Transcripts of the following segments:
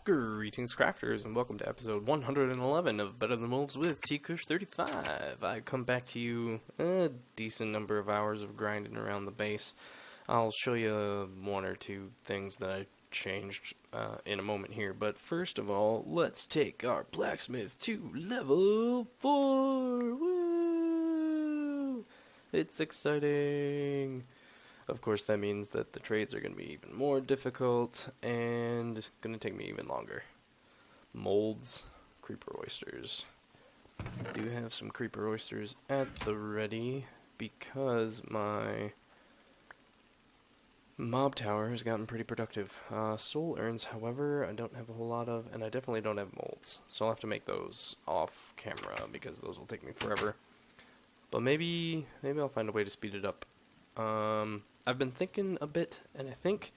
Greetings, crafters, and welcome to episode 111 of Better Than Wolves with TKush35. I come back to you a decent number of hours of grinding around the base. I'll show you one or two things that I changed in a moment here, but first of all, let's take our Blacksmith to level 4! Woo! It's exciting! Of course, that means that the trades are going to be even more difficult, and going to take me even longer. Molds, creeper oysters. I do have some creeper oysters at the ready, because my mob tower has gotten pretty productive. Soul urns, however, I don't have a whole lot of, and I definitely don't have molds. So I'll have to make those off camera, because those will take me forever. But maybe I'll find a way to speed it up. I've been thinking a bit, and I think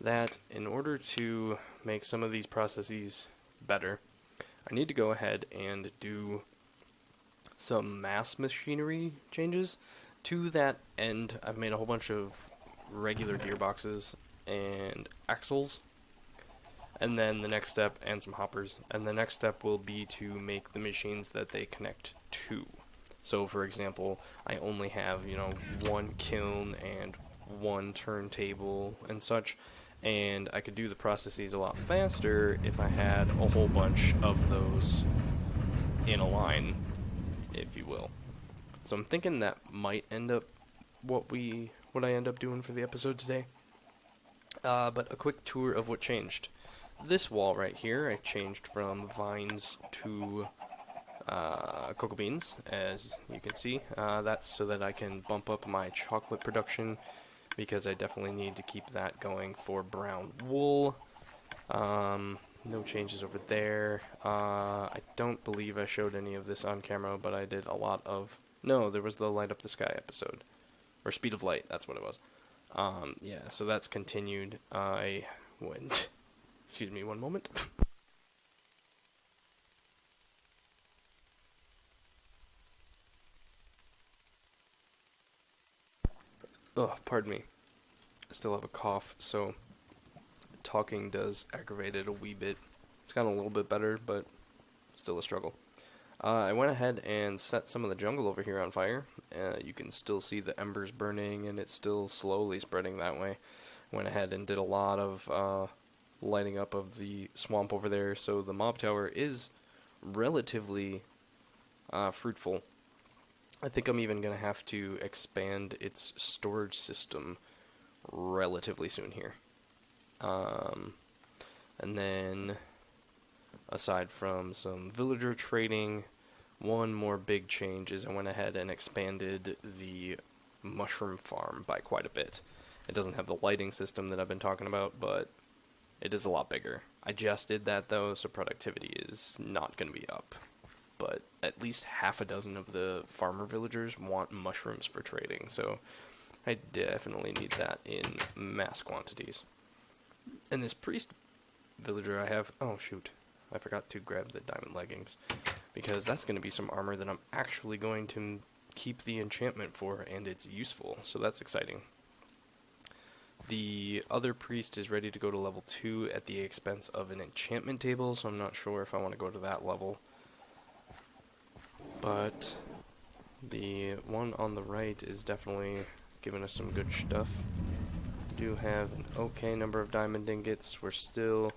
that in order to make some of these processes better, I need to go ahead and do some mass machinery changes. To that end, I've made a whole bunch of regular gearboxes and axles, and then the next step, and some hoppers, and the next step will be to make the machines that they connect to. So, for example, I only have, one kiln and one turntable and such, and I could do the processes a lot faster if I had a whole bunch of those in a line, if you will. So I'm thinking that might end up what I end up doing for the episode today. But a quick tour of what changed. This wall right here, I changed from vines to cocoa beans, as you can see. That's so that I can bump up my chocolate production, because I definitely need to keep that going for brown wool. No changes over there. I don't believe I showed any of this on camera, but I did a lot of... No, there was the Light Up the Sky episode. Or Speed of Light, that's what it was. Yeah, so that's continued. I went... Excuse me one moment. Oh, pardon me. I still have a cough, so talking does aggravate it a wee bit. It's gotten a little bit better, but still a struggle. I went ahead and set some of the jungle over here on fire. You can still see the embers burning, and it's still slowly spreading that way. Went ahead and did a lot of lighting up of the swamp over there, so the mob tower is relatively fruitful. I think I'm even going to have to expand its storage system relatively soon here. And then, aside from some villager trading, one more big change is I went ahead and expanded the mushroom farm by quite a bit. It doesn't have the lighting system that I've been talking about, but it is a lot bigger. I just did that though, so productivity is not going to be up. But at least half a dozen of the farmer villagers want mushrooms for trading, so I definitely need that in mass quantities. And this priest villager I have... Oh, shoot. I forgot to grab the diamond leggings, because that's going to be some armor that I'm actually going to keep the enchantment for, and it's useful, so that's exciting. The other priest is ready to go to level 2 at the expense of an enchantment table, so I'm not sure if I want to go to that level. But the one on the right is definitely giving us some good stuff. Do have an okay number of diamond ingots. We're still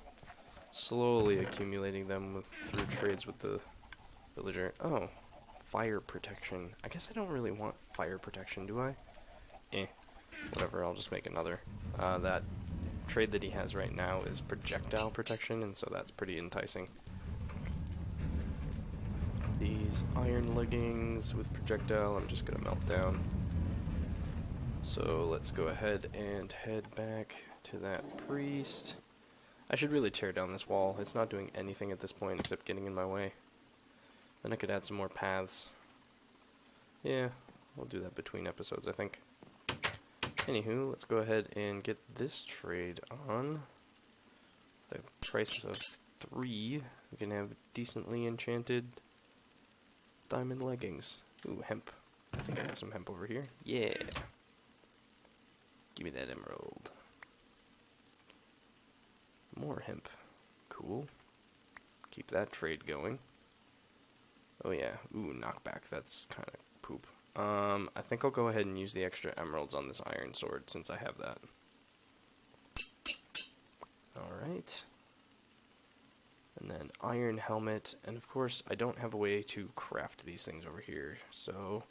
slowly accumulating them through trades with the villager. Oh, fire protection. I guess I don't really want fire protection, do I? Whatever, I'll just make another. That trade that he has right now is projectile protection, and so that's pretty enticing. These iron leggings with projectile, I'm just going to melt down. So let's go ahead and head back to that priest. I should really tear down this wall. It's not doing anything at this point except getting in my way. Then I could add some more paths. Yeah, we'll do that between episodes, I think. Anywho, let's go ahead and get this trade on. The price of 3, we can have decently enchanted diamond leggings. Ooh, hemp. I think I have some hemp over here. Yeah. Give me that emerald. More hemp. Cool. Keep that trade going. Oh yeah, ooh, knockback, that's kind of poop. I think I'll go ahead and use the extra emeralds on this iron sword since I have that. Alright. And then iron helmet, and of course I don't have a way to craft these things over here, so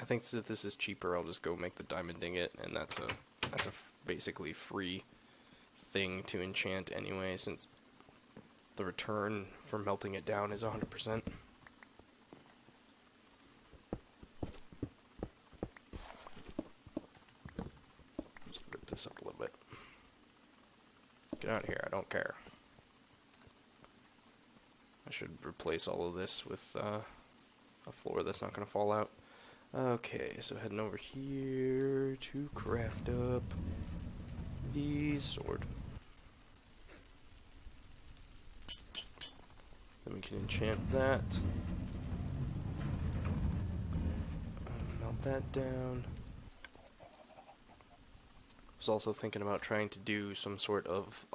I think that this is cheaper. I'll just go make the diamond ingot, and that's a basically free thing to enchant anyway, since the return for melting it down is 100%. Just rip this up a little bit. Get out of here, I don't care. I should replace all of this with a floor that's not going to fall out. Okay, so heading over here to craft up the sword. Then we can enchant that. Melt that down. I was also thinking about trying to do some sort of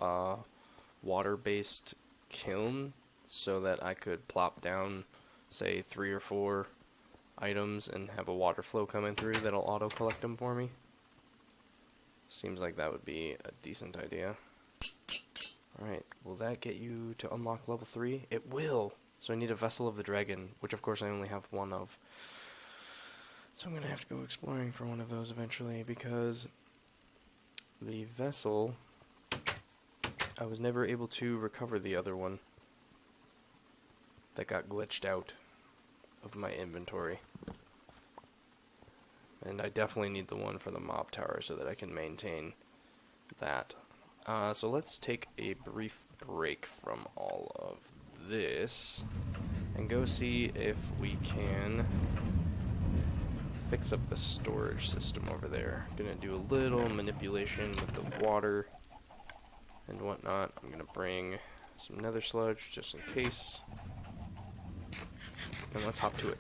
water-based kiln so that I could plop down, say, 3 or 4 items and have a water flow coming through that'll auto-collect them for me. Seems like that would be a decent idea. Alright, will that get you to unlock level 3? It will! So I need a Vessel of the Dragon, which of course I only have one of. So I'm gonna have to go exploring for one of those eventually, because the vessel, I was never able to recover the other one that got glitched out of my inventory. And I definitely need the one for the mob tower so that I can maintain that. So let's take a brief break from all of this and go see if we can fix up the storage system over there. Gonna do a little manipulation with the water and whatnot. I'm gonna bring some nether sludge just in case. And let's hop to it.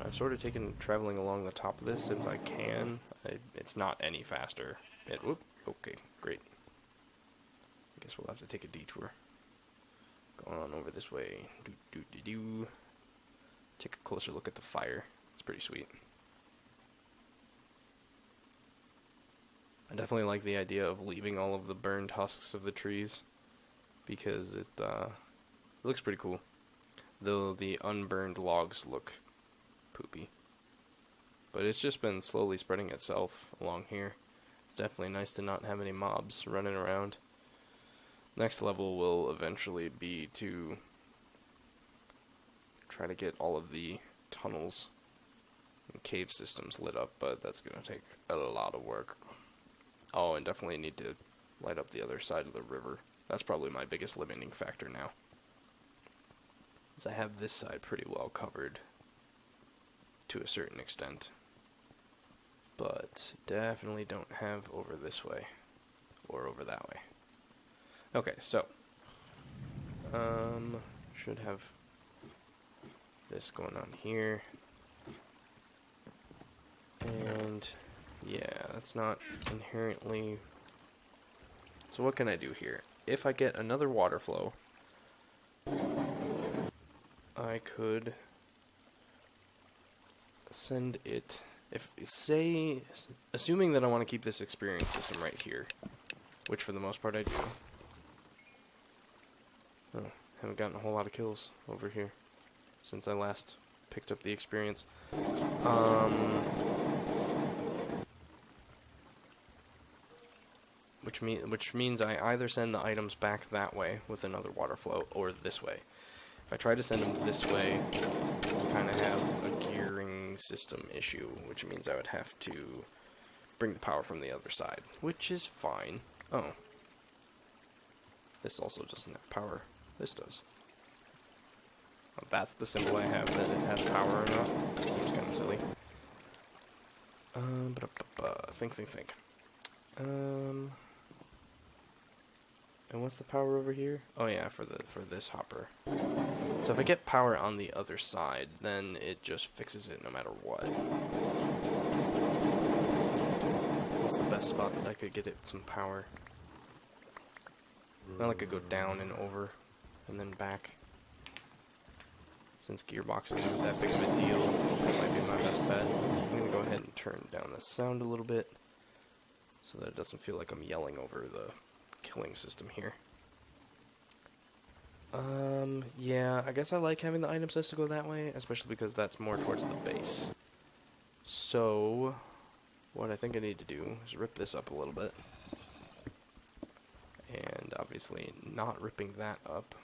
I've sort of taken traveling along the top of this since I can. It's not any faster. Whoop, okay, great. I guess we'll have to take a detour. Going on over this way. Take a closer look at the fire. It's pretty sweet. I definitely like the idea of leaving all of the burned husks of the trees, because it looks pretty cool. Though the unburned logs look poopy. But it's just been slowly spreading itself along here. It's definitely nice to not have any mobs running around. Next level will eventually be to try to get all of the tunnels and cave systems lit up, but that's going to take a lot of work. Oh, and definitely need to light up the other side of the river. That's probably my biggest limiting factor now, as I have this side pretty well covered to a certain extent, but definitely don't have over this way or over that way. Okay, so should have this going on here, and yeah, that's not inherently. So what can I do here? If I get another water flow, I could send it, assuming that I want to keep this experience system right here, which for the most part I do. Oh, haven't gotten a whole lot of kills over here since I last picked up the experience. Which means I either send the items back that way with another water flow, or this way. If I try to send them this way, I kind of have a gearing system issue, which means I would have to bring the power from the other side, which is fine. Oh. This also doesn't have power. This does. Oh, that's the symbol I have, that it has power or not. That seems kind of silly. Think. And what's the power over here? Oh yeah, for this hopper. So if I get power on the other side, then it just fixes it no matter what. What's the best spot that I could get it some power? Well, I could go down and over, and then back. Since gearbox isn't that big of a deal, that might be my best bet. I'm gonna go ahead and turn down the sound a little bit, so that it doesn't feel like I'm yelling over the killing system here. Yeah, I guess I like having the item sets to go that way, especially because that's more towards the base. So, what I think I need to do is rip this up a little bit. And obviously not ripping that up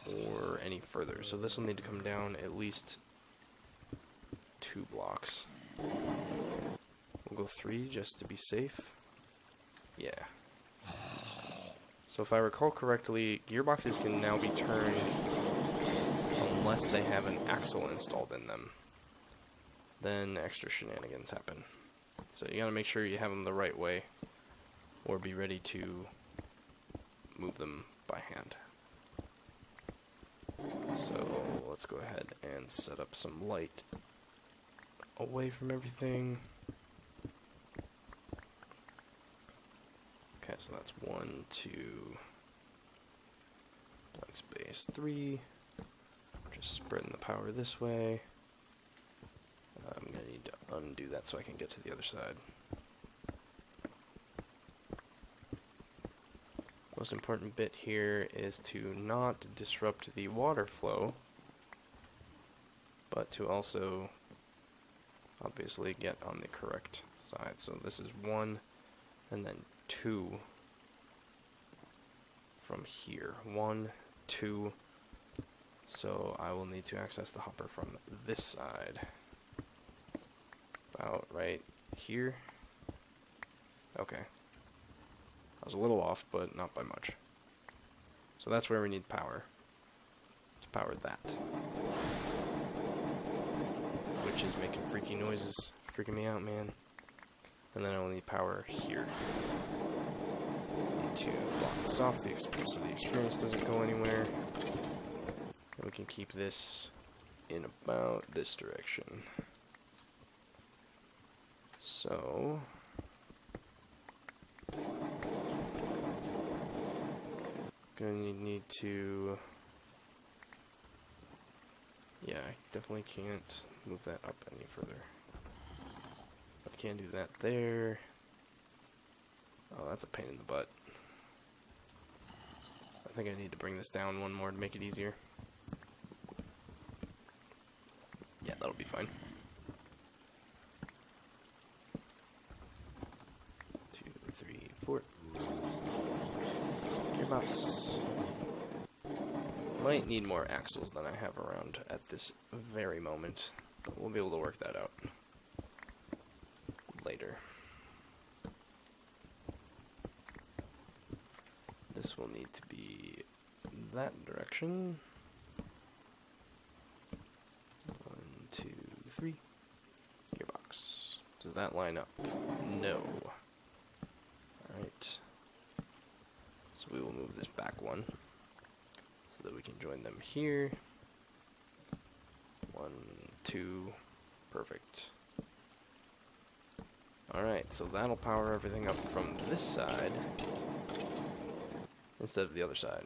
or any further. So this will need to come down at least 2 blocks. We'll go 3 just to be safe. Yeah. So if I recall correctly, gearboxes can now be turned unless they have an axle installed in them. Then extra shenanigans happen. So you gotta make sure you have them the right way, or be ready to move them by hand. So let's go ahead and set up some light away from everything. Okay, so that's 1, 2, blank space 3. Just spreading the power this way. I'm going to need to undo that so I can get to the other side. Most important bit here is to not disrupt the water flow, but to also obviously get on the correct side. So this is 1 and then 2 from here. 1, 2. So I will need to access the hopper from this side. About right here. Okay. I was a little off, but not by much. So that's where we need power. To power that. Which is making freaky noises. Freaking me out, man. And then I will need power here. Need to block this off so the experience doesn't go anywhere. And we can keep this in about this direction. So gonna need to, yeah, I definitely can't move that up any further. I can't do that there. Oh, that's a pain in the butt. I think I need to bring this down 1 more to make it easier. Yeah, that'll be fine. 2, 3, 4. Gearbox. Might need more axles than I have around at this very moment, but we'll be able to work that out later. This will need to be that direction. 1, 2, 3. Gearbox. Does that line up? No. Alright. So we will move this back 1 so that we can join them here. 1, 2. Perfect. Alright, so that'll power everything up from this side instead of the other side.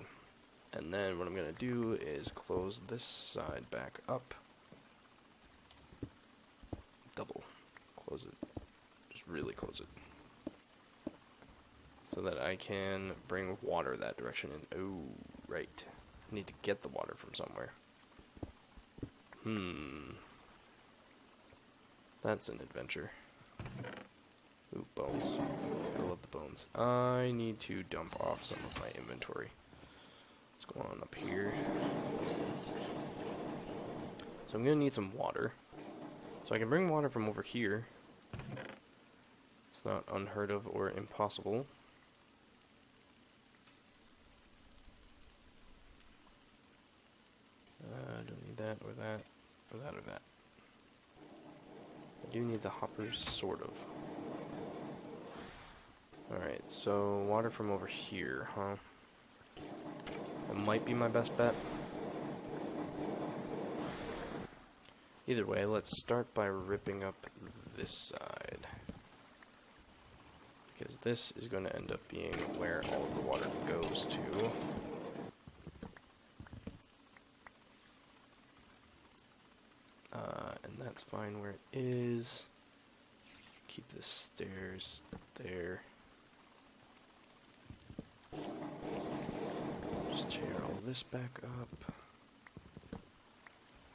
And then what I'm going to do is close this side back up. Double. Close it. Just really close it. So that I can bring water that direction. And oh, right. I need to get the water from somewhere. That's an adventure. Ooh, bones. I love the bones. I need to dump off some of my inventory. Let's go on up here. So I'm going to need some water. So I can bring water from over here. It's not unheard of or impossible. I don't need that or that or that or that. I do need the hoppers, sort of. Alright, so water from over here, huh? might be my best bet. Either way, let's start by ripping up this side, because this is going to end up being where all of the water goes to. And that's fine where it is. Keep the stairs there. Just tear all this back up.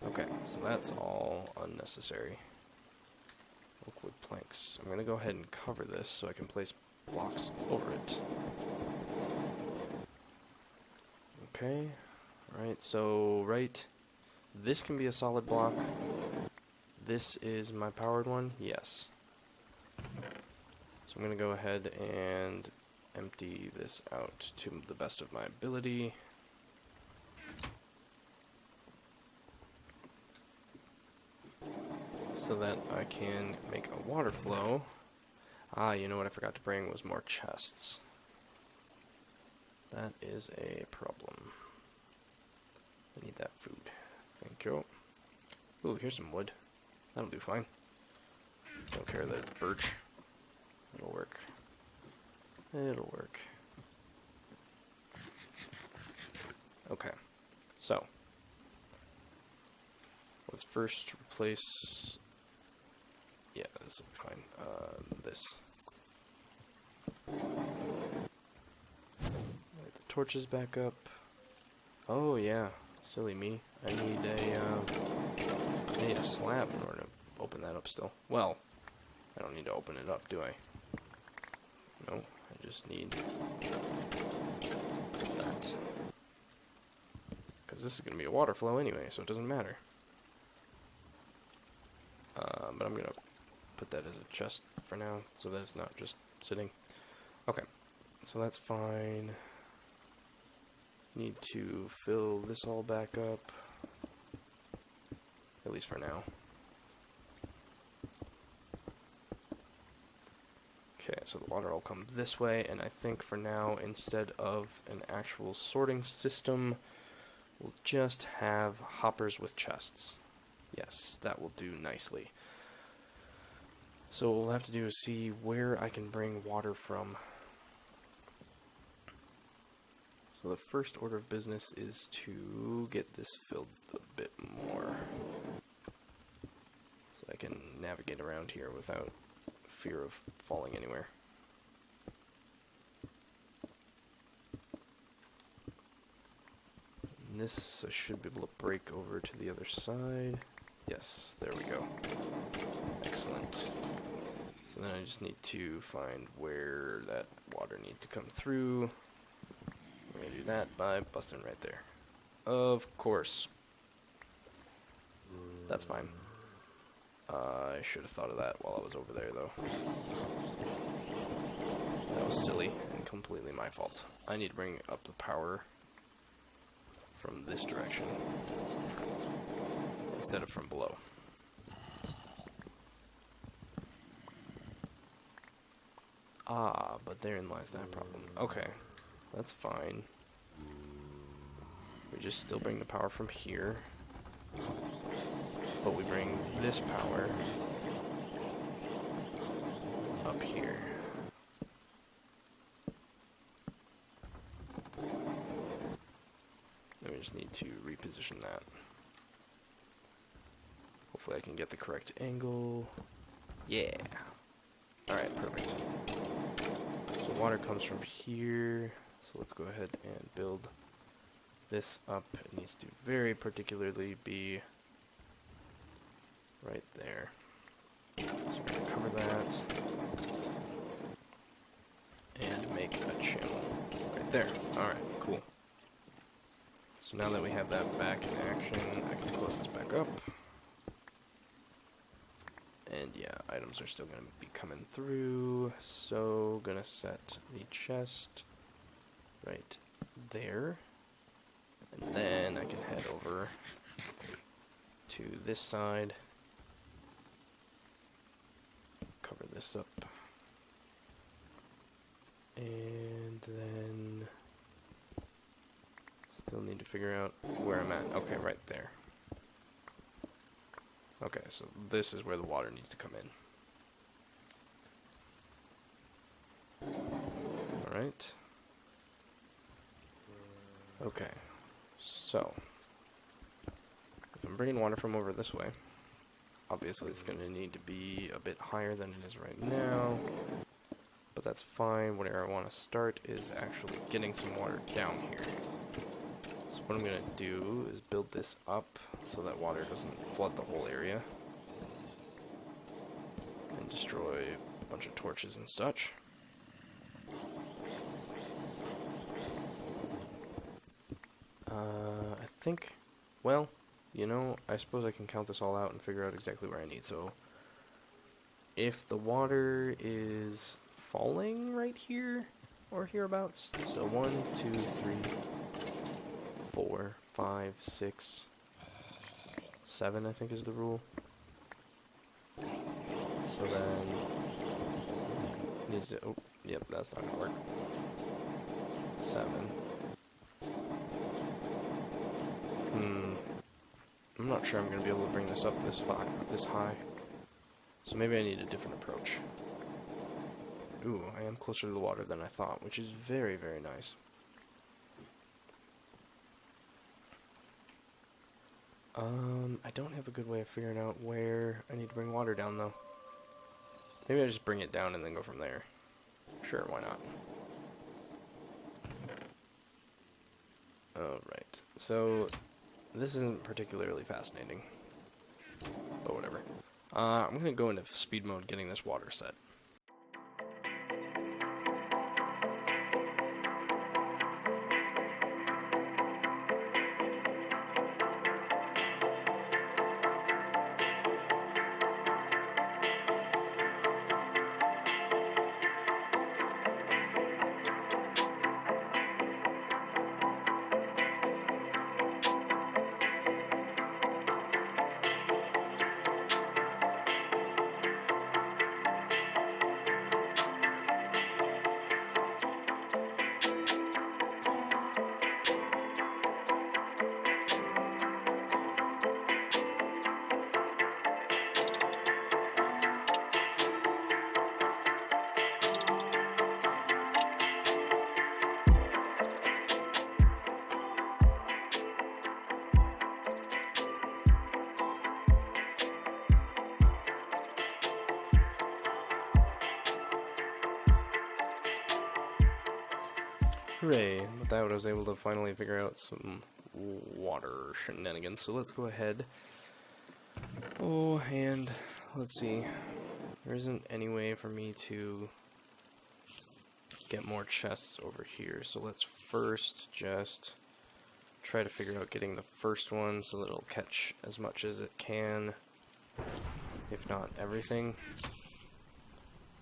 Okay, so that's all unnecessary. Oak wood planks. I'm going to go ahead and cover this so I can place blocks over it. Okay, alright, so this can be a solid block. This is my powered one, yes. So I'm going to go ahead and empty this out to the best of my ability. So that I can make a water flow. Ah, you know what I forgot to bring was more chests. That is a problem. I need that food. Thank you. Ooh, here's some wood. That'll do fine. Don't care that it's birch. It'll work. It'll work. Okay. So, let's first replace... Yeah, this will be fine. This. Light the torches back up. Oh yeah, silly me. I need a slab in order to open that up still. Well, I don't need to open it up, do I? No, I just need that. Because this is going to be a water flow anyway, so it doesn't matter. But I'm going to put that as a chest for now, so that it's not just sitting. Okay, so that's fine. Need to fill this all back up, at least for now. Okay, so the water will come this way, and I think for now, instead of an actual sorting system, we'll just have hoppers with chests. Yes, that will do nicely. So what we'll have to do is see where I can bring water from. So the first order of business is to get this filled a bit more, so I can navigate around here without fear of falling anywhere. And this I should be able to break over to the other side. Yes, there we go. Excellent. So then I just need to find where that water needs to come through. We're going to do that by busting right there. Of course. That's fine. I should have thought of that while I was over there, though. That was silly and completely my fault. I need to bring up the power from this direction instead of from below. Ah, but therein lies that problem. Okay, that's fine. We just still bring the power from here, but we bring this power up here. Then we just need to reposition that. Hopefully I can get the correct angle. Yeah. Alright, perfect. So water comes from here. So let's go ahead and build this up. It needs to very particularly be right there. So we're going to cover that and make a channel right there. Alright, cool. So now that we have that back in action, I can close this back up. And yeah, items are still going to be coming through, so gonna set the chest right there. And then I can head over to this side, cover this up, and then Still need to figure out where I'm at. Okay, right there. Okay, so this is where the water needs to come in. Alright. Okay, so if I'm bringing water from over this way, obviously it's going to need to be a bit higher than it is right now, but that's fine. Where I want to start is actually getting some water down here. So what I'm going to do is build this up so that water doesn't flood the whole area and destroy a bunch of torches and such. I think, well, you know, I suppose I can count this all out and figure out exactly where I need. So if the water is falling right here or hereabouts, so 1, 2, 3, 4, 5, 6, 7, I think is the rule. So then needs to, oh, yep, that's not gonna work. 7. I'm not sure I'm going to be able to bring this up this high. So maybe I need a different approach. Ooh, I am closer to the water than I thought, which is very, very nice. I don't have a good way of figuring out where I need to bring water down, though. Maybe I just bring it down and then go from there. Sure, why not? Alright, so this isn't particularly fascinating, but whatever. I'm going to go into speed mode getting this water set. Hooray, with that I was able to finally figure out some water shenanigans, so let's go ahead. Oh, and let's see, there isn't any way for me to get more chests over here, so let's first just try to figure out getting the first one so that it'll catch as much as it can, if not everything.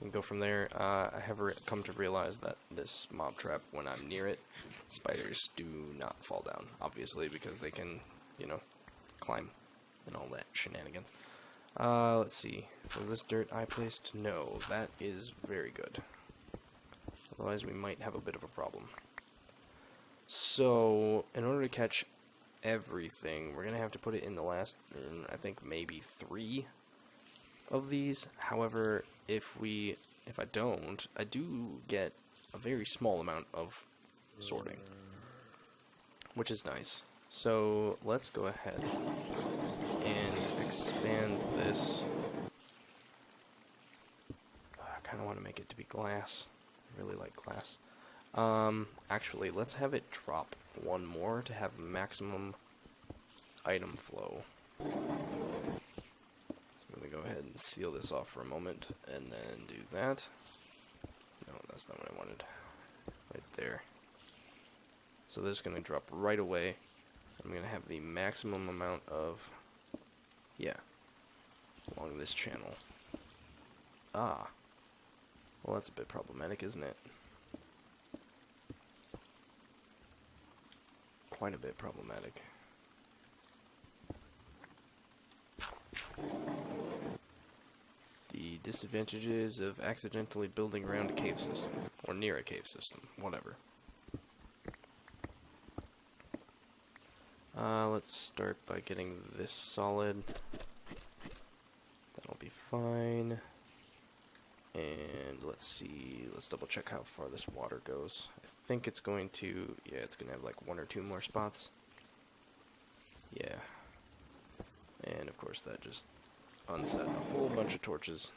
And go from there. I have come to realize that this mob trap, when I'm near it, spiders do not fall down, obviously, because they can, you know, climb and all that shenanigans. Let's see. Was this dirt I placed? No, that is very good. Otherwise, we might have a bit of a problem. So, in order to catch everything, we're going to have to put it in the last, I think, maybe 3 of these. However, if I don't, I do get a very small amount of sorting, which is nice. So let's go ahead and expand this. I kind of want to make it to be glass. I really like glass. Actually, let's have it drop 1 more to have maximum item flow. I'm going to go ahead and seal this off for a moment, and then do that. No, that's not what I wanted. Right there. So this is going to drop right away. I'm going to have the maximum amount of, yeah, along this channel. Ah. Well, that's a bit problematic, isn't it? Quite a bit problematic. The disadvantages of accidentally building around a cave system, or near a cave system, whatever. Let's start by getting this solid. That'll be fine. And let's see, let's double check how far this water goes. I think it's going to, yeah, it's going to have like 1 or 2 more spots. Yeah. And of course that just unset a whole bunch of torches.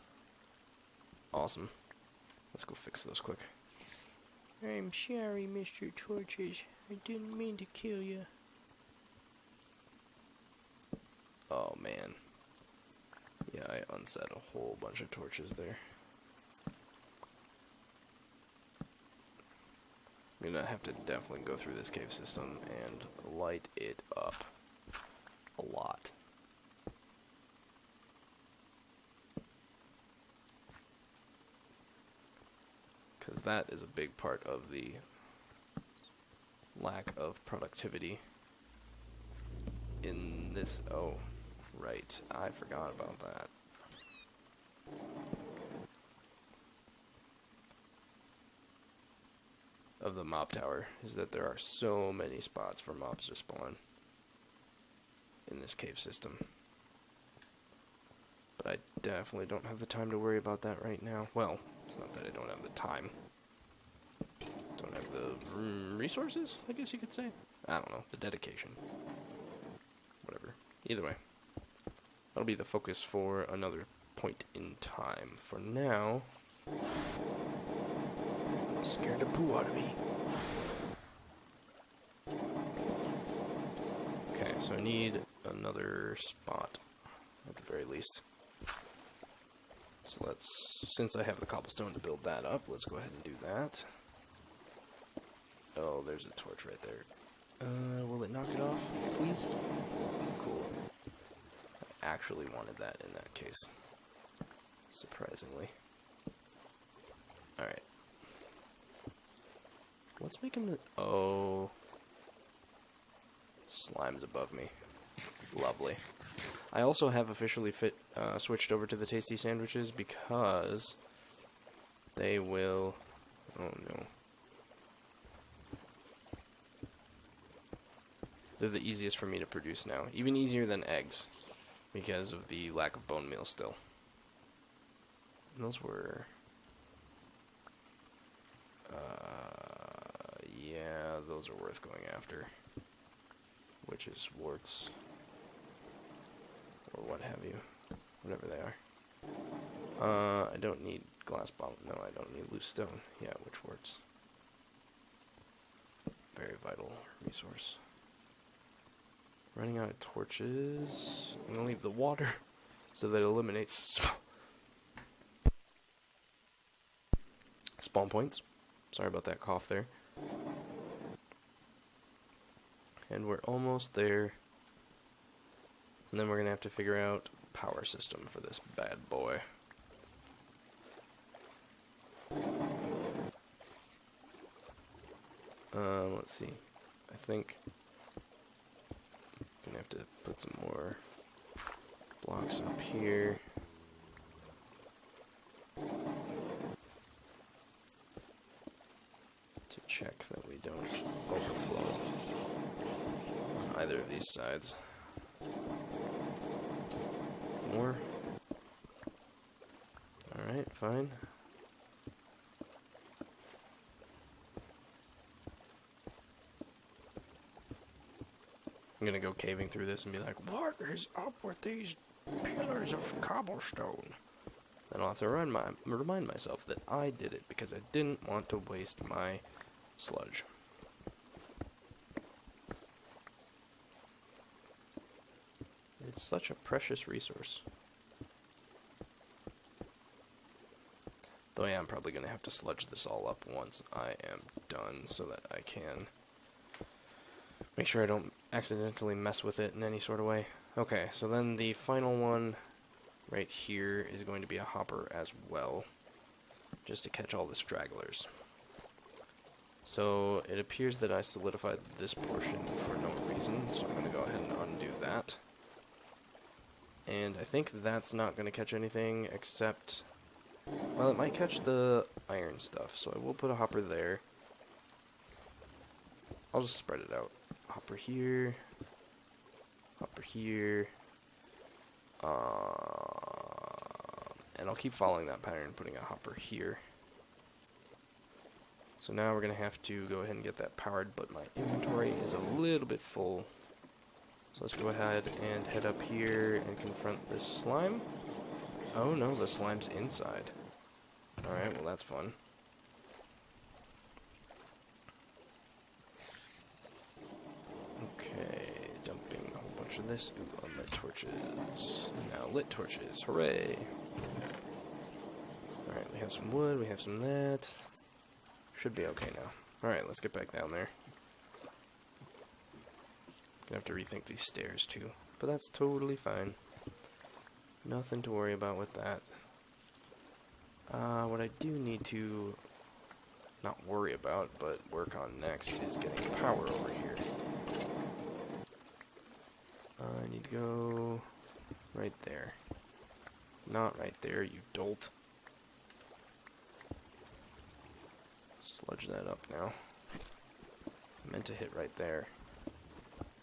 Awesome. Let's go fix those quick. I'm sorry, Mr. Torches. I didn't mean to kill you. Oh man. Yeah, I unset a whole bunch of torches there. I'm gonna have to definitely go through this cave system and light it up a lot. Because that is a big part of the lack of productivity in this. Oh, right. I forgot about that. Of the mob tower is that there are so many spots for mobs to spawn in this cave system. But I definitely don't have the time to worry about that right now. Well, it's not that I don't have the time. Don't have the resources, I guess you could say. I don't know, the dedication. Whatever. Either way. That'll be the focus for another point in time. For now... scared the poo out of me. Okay, so I need another spot, at the very least. So let's, since I have the cobblestone to build that up, let's go ahead and do that. Oh, there's a torch right there. Will it knock it off, please? Cool. I actually wanted that in that case. Surprisingly. Alright. What's making the... Oh. Slime's above me. Lovely. I also have officially switched over to the tasty sandwiches because they will... Oh no. They're the easiest for me to produce now. Even easier than eggs because of the lack of bone meal still. And those were... yeah, those are worth going after. Which is warts. Or what have you. Whatever they are. I don't need glass bottle. No, I don't need loose stone. Yeah, witch warts. Very vital resource. Running out of torches. I'm gonna leave the water so that it eliminates spawn points. Sorry about that cough there. And we're almost there. And then we're going to have to figure out power system for this bad boy. Let's see. I think I'm going to have to put some more blocks up here. To check that we don't overflow on either of these sides. More. Alright, fine. I'm gonna go caving through this and be like, what is up with these pillars of cobblestone? Then I'll have to remind myself that I did it because I didn't want to waste my sludge. It's such a precious resource. Though I am probably going to have to sludge this all up once I am done so that I can make sure I don't accidentally mess with it in any sort of way. Okay, so then the final one right here is going to be a hopper as well, just to catch all the stragglers. So it appears that I solidified this portion for no reason, so I'm going to go ahead and undo that. And I think that's not going to catch anything except... well, it might catch the iron stuff, so I will put a hopper there. I'll just spread it out. Hopper here. hopper here. And I'll keep following that pattern, putting a hopper here. So now we're going to have to go ahead and get that powered, but my inventory is a little bit full. So let's go ahead and head up here and confront this slime. Oh no, the slime's inside. Alright, well that's fun. Okay, dumping a whole bunch of this. Ooh, unlit torches. Now lit torches, hooray! Alright, we have some wood, we have some of that. Should be okay now. Alright, let's get back down there. Gonna have to rethink these stairs too, but that's totally fine. Nothing to worry about with that. What I do need to not worry about, but work on next is getting power over here. I need to go right there. Not right there, you dolt. Sludge that up now. Meant to hit right there.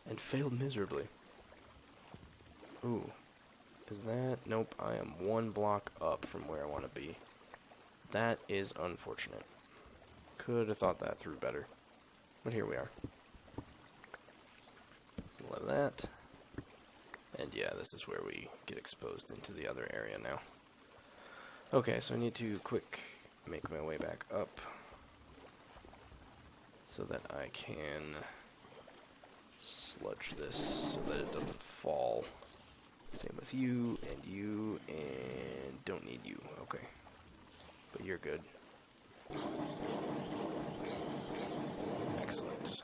And failed miserably. Ooh. Is that? Nope, I am one block up from where I want to be. That is unfortunate. Could have thought that through better. But here we are. So we'll have that. And yeah, this is where we get exposed into the other area now. Okay, so I need to quick make my way back up so that I can sludge this so that it doesn't fall. Same with you, and don't need you. Okay. But you're good. Excellent.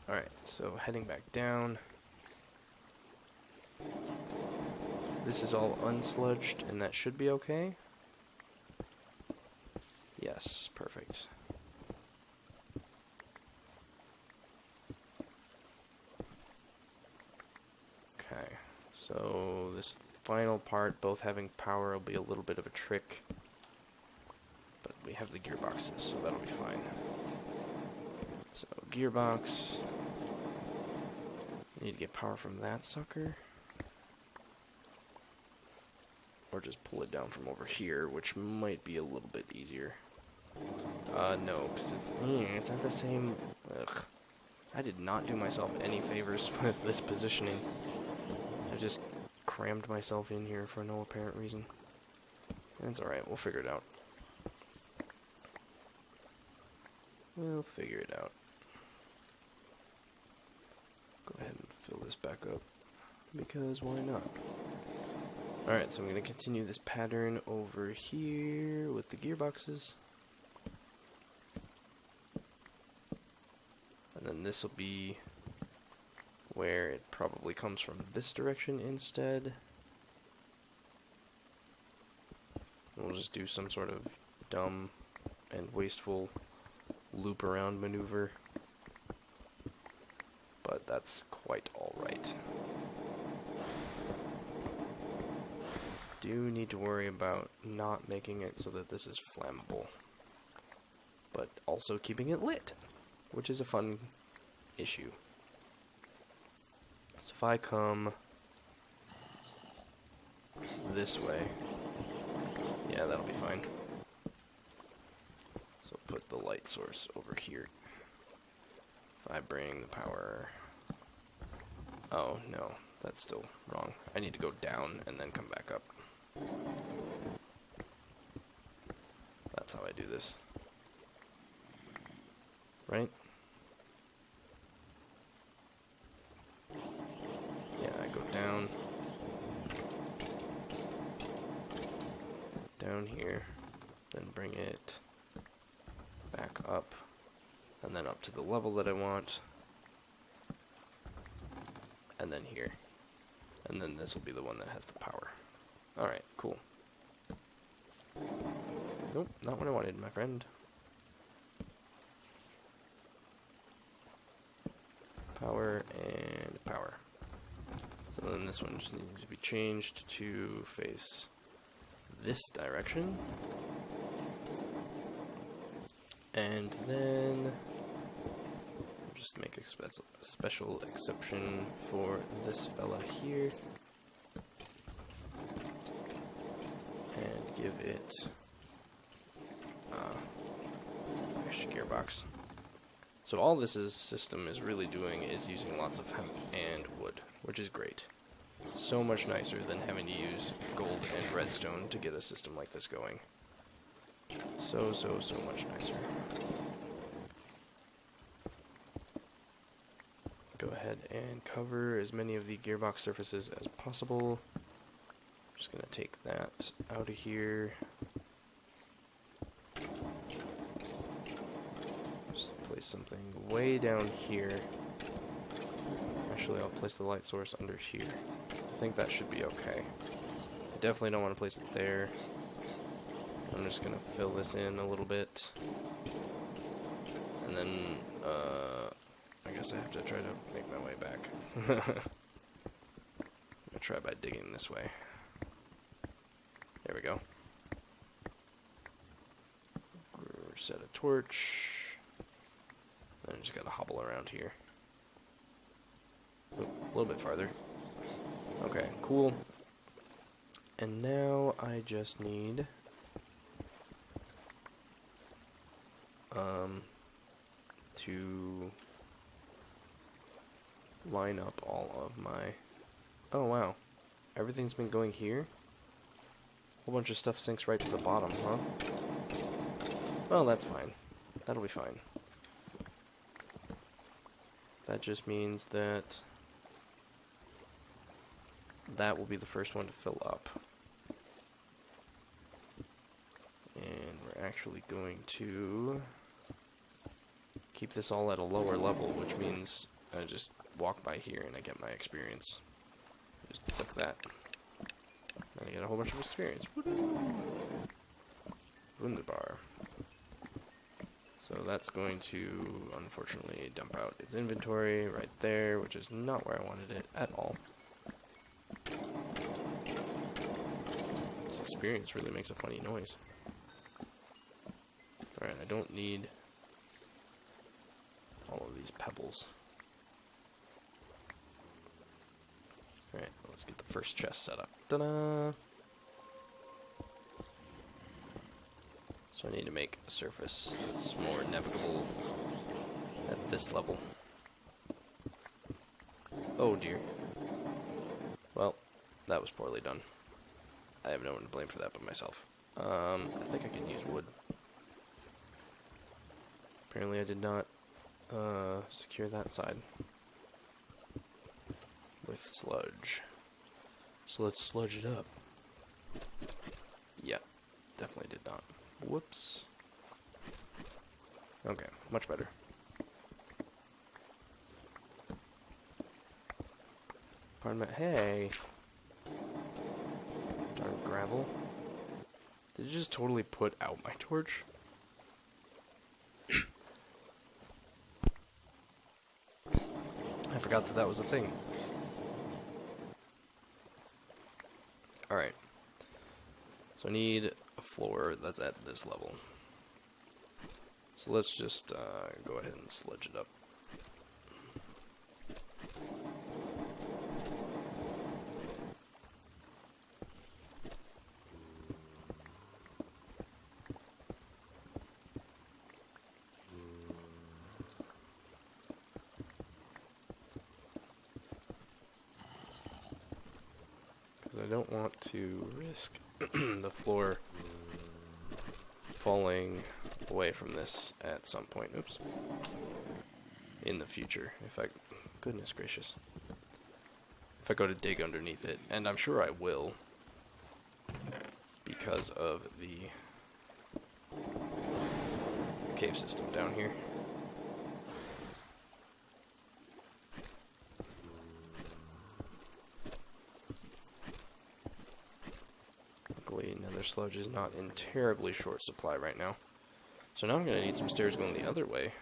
Alright, so heading back down. This is all unsludged, and that should be okay. Yes, perfect. Okay, so this final part, both having power, will be a little bit of a trick. But we have the gearboxes, so that'll be fine. So, gearbox. Need to get power from that sucker. Or just pull it down from over here, which might be a little bit easier. No, because it's at the same... Ugh. I did not do myself any favors with this positioning. I just crammed myself in here for no apparent reason. That's alright, we'll figure it out. We'll figure it out. Go ahead and fill this back up, because why not? Alright, so I'm going to continue this pattern over here with the gearboxes. And then this will be where it probably comes from this direction instead. We'll just do some sort of dumb and wasteful loop around maneuver. But that's quite alright. Do need to worry about not making it so that this is flammable, but also keeping it lit, which is a fun issue. So if I come this way, yeah, that'll be fine. So put the light source over here. If I bring the power... Oh, no, that's still wrong. I need to go down and then come back up. That's how I do this. Right? Yeah, I go down. Down here. Then bring it back up. And then up to the level that I want. And then here. And then this will be the one that has the power. Alright, cool. Nope, not what I wanted, my friend. Power and power. So then this one just needs to be changed to face this direction. And then I'm just make a special exception for this fella here. And give it extra gearbox. So all this system is really doing is using lots of hemp and wood, which is great. So much nicer than having to use gold and redstone to get a system like this going. So much nicer. Go ahead and cover as many of the gearbox surfaces as possible. Just gonna take that out of here. Just place something way down here. Actually, I'll place the light source under here. I think that should be okay. I definitely don't want to place it there. I'm just gonna fill this in a little bit. And then, I guess I have to try to make my way back. I'm gonna try by digging this way. There we go. Set a torch. Then I just gotta hobble around here. Oop, a little bit farther. Okay, cool. And now I just need to line up all of my... Oh wow, everything's been going here? A whole bunch of stuff sinks right to the bottom, huh? Well, that's fine. That'll be fine. That just means that that will be the first one to fill up. And we're actually going to keep this all at a lower level, which means I just walk by here and I get my experience. Just click that. And I get a whole bunch of experience. Wunderbar. So that's going to, unfortunately, dump out its inventory right there, which is not where I wanted it at all. This experience really makes a funny noise. Alright, I don't need all of these pebbles. Alright, let's get the first chest set up. Ta-da! So I need to make a surface that's more navigable at this level. Oh dear. Well, that was poorly done. I have no one to blame for that but myself. I think I can use wood. Apparently I did not secure that side with sludge. So let's sludge it up. Yeah, definitely did not. Whoops. Okay, much better. Pardon me. Hey. Darn gravel. Did you just totally put out my torch? I forgot that that was a thing. Alright. So I need a floor that's at this level. So let's just go ahead and sludge it up. I don't want to risk the floor falling away from this at some point. Oops. In the future. If I... Goodness gracious. If I go to dig underneath it. And I'm sure I will. Because of the cave system down here. Nether sludge is not in terribly short supply right now. So now I'm going to need some stairs going the other way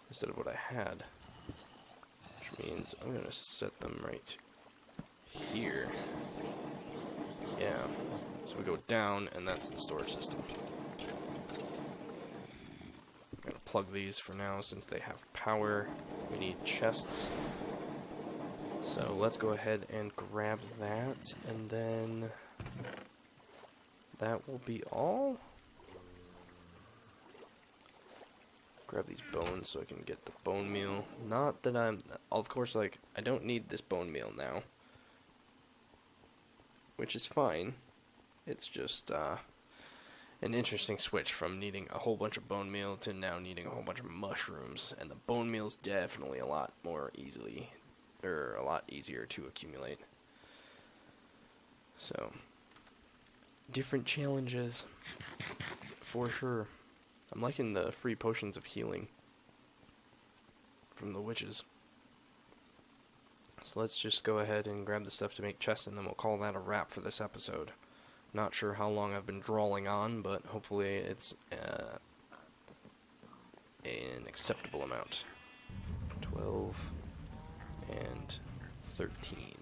instead of what I had. Which means I'm going to set them right here. Yeah. So we go down and that's the storage system. I'm going to unplug these for now since they have power. We need chests. So let's go ahead and grab that, and then that will be all. Grab these bones so I can get the bone meal. Not that of course, like, I don't need this bone meal now, which is fine. It's just an interesting switch from needing a whole bunch of bone meal to now needing a whole bunch of mushrooms, and the bone meal's definitely a lot easier to accumulate. So, different challenges, for sure. I'm liking the free potions of healing from the witches. So let's just go ahead and grab the stuff to make chests, and then we'll call that a wrap for this episode. Not sure how long I've been drawling on, but hopefully it's an acceptable amount. 12 and 13.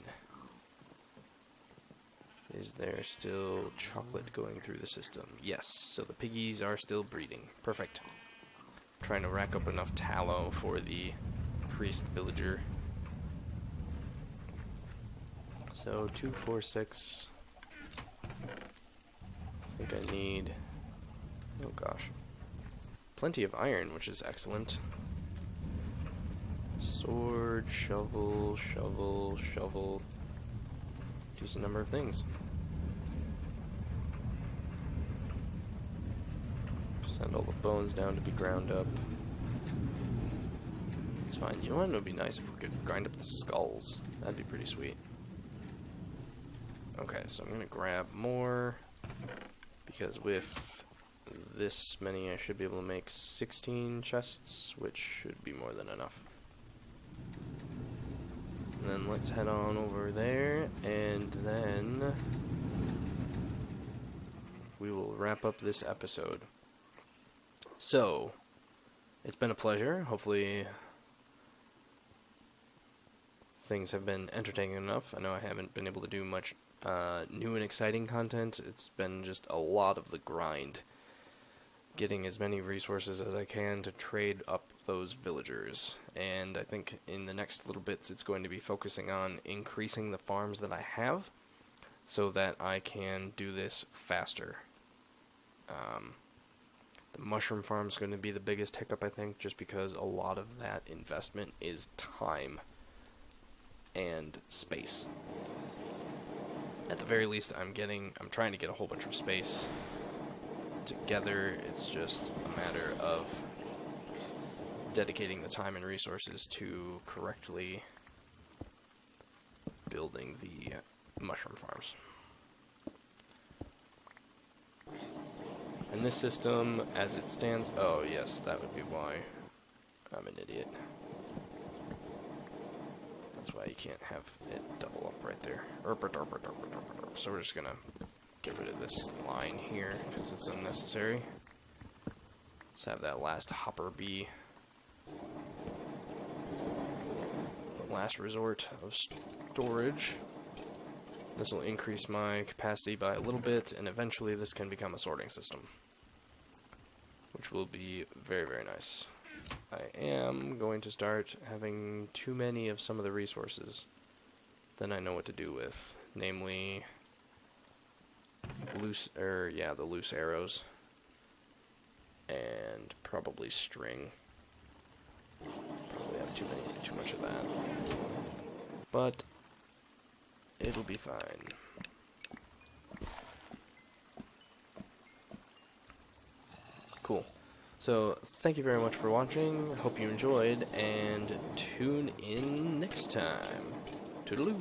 Is there still chocolate going through the system? Yes, so the piggies are still breeding. Perfect. I'm trying to rack up enough tallow for the priest villager. So 2, 4, 6. I think I need, oh gosh, plenty of iron, which is excellent. Sword, shovel, shovel, shovel. Decent number of things. Send all the bones down to be ground up. It's fine. You know what? It would be nice if we could grind up the skulls. That'd be pretty sweet. Okay, so I'm gonna grab more, because with this many I should be able to make 16 chests, which should be more than enough. And then let's head on over there, and then we will wrap up this episode. So, it's been a pleasure. Hopefully things have been entertaining enough. I know I haven't been able to do much new and exciting content. It's been just a lot of the grind, getting as many resources as I can to trade up those villagers. And I think in the next little bits it's going to be focusing on increasing the farms that I have so that I can do this faster. The mushroom farm is going to be the biggest hiccup, I think, just because a lot of that investment is time and space. At the very least, I'm trying to get a whole bunch of space together. It's just a matter of dedicating the time and resources to correctly building the mushroom farms. And this system, as it stands, oh yes, that would be why I'm an idiot. That's why you can't have it double up right there. So we're just gonna get rid of this line here because it's unnecessary. Let's have that last hopper be the last resort of storage. This will increase my capacity by a little bit, and eventually this can become a sorting system, which will be very, very nice. I am going to start having too many of some of the resources than I know what to do with, namely the loose arrows and probably string. Probably have too much of that, but it'll be fine. Cool. So, thank you very much for watching. Hope you enjoyed, and tune in next time. Toodaloo.